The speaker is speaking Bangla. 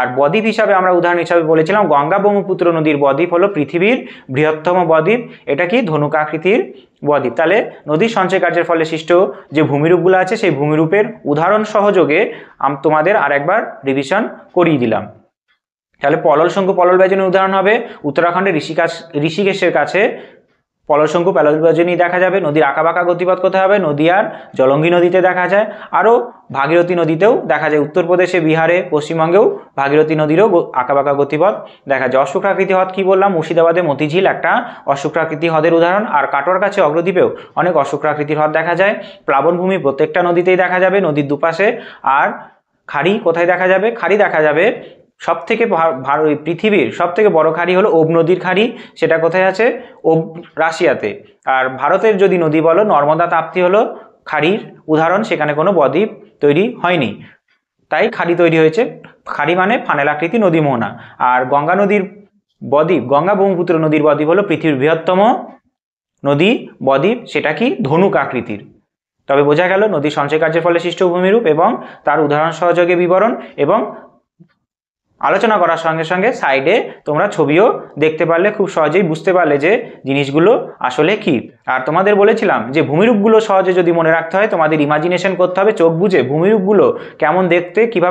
আর বদ্বীপ হিসাবে আমরা উদাহরণ হিসাবে বলেছিলাম গঙ্গা ব্রহ্মপুত্র নদীর বদ্বীপ হলো পৃথিবীর বৃহত্তম বদ্বীপ। এটা কি ধনুকাকৃতির বদ্বীপ। তাহলে নদীর সঞ্চয় কার্যের ফলে সৃষ্ট যে ভূমিরূপগুলো আছে সেই ভূমিরূপের উদাহরণ সহযোগে তোমাদের আরেকবার রিভিশন করিয়ে দিলাম। তাহলে পলল শঙ্কু পলল ব্যজনীর উদাহরণ হবে উত্তরাখণ্ডের ঋষিকেশের কাছে পলল শঙ্কু পলল ব্যজনী দেখা যাবে। নদীর আঁকাবাঁকা গতিপথ কোথায় হবে? নদীয়ার জলঙ্গি নদীতে দেখা যায়। আরও ভাগীরথী নদীতেও দেখা যায়, উত্তরপ্রদেশে, বিহারে, পশ্চিমবঙ্গেও ভাগীরথী নদীরও আঁকাবাঁকা গতিপথ দেখা যায়। অশ্বক্ষাকৃতি হ্রদ কি বললাম? মুর্শিদাবাদে মতিঝিল একটা অশ্বক্ষাকৃতি হ্রদের উদাহরণ। আর কাটোয়ার কাছে অগ্রদ্বীপেও অনেক অশ্বক্ষাকৃতির হ্রদ দেখা যায়। প্লাবনভূমি প্রত্যেকটা নদীতেই দেখা যাবে, নদীর দুপাশে। আর খাড়ি কোথায় দেখা যাবে? খাড়ি দেখা যাবে সবথেকে পৃথিবীর সবথেকে বড় খাড়ি হলো ওব নদীর খাড়ি, সেটা কোথায় আছে? ওব রাশিয়াতে। আর ভারতের যদি নদী বলো, নর্মদা তাপ্তি হলো খাড়ির উদাহরণ, সেখানে কোনো বদ্বীপ তৈরি হয়নি, তাই খাড়ি তৈরি হয়েছে। খাড়ি মানে ফানেলাকৃতি নদী মোহনা। আর গঙ্গা নদীর বদ্বীপ, গঙ্গা ব্রহ্মপুত্র নদীর বদ্বীপ হলো পৃথিবীর বৃহত্তম নদী বদ্বীপ, সেটা কি ধনুক আকৃতির। তবে বোঝা গেল নদীর সঞ্চয় কার্যের ফলে সৃষ্ট ভূমিরূপ এবং তার উদাহরণ সহযোগে বিবরণ, এবং আলোচনা করার সঙ্গে সঙ্গে সাইডে তোমরা ছবিও দেখতে পারলে, খুব সহজেই বুঝতে পারলে যে জিনিসগুলো আসলে কি। আর তোমাদের বলেছিলাম যে ভূমিরূপগুলো সহজে যদি মনে রাখতে হয় তোমাদের ইমাজিনেশন করতে হবে, চোখ বুজে ভূমিরূপগুলো কেমন দেখতে, কিভাবে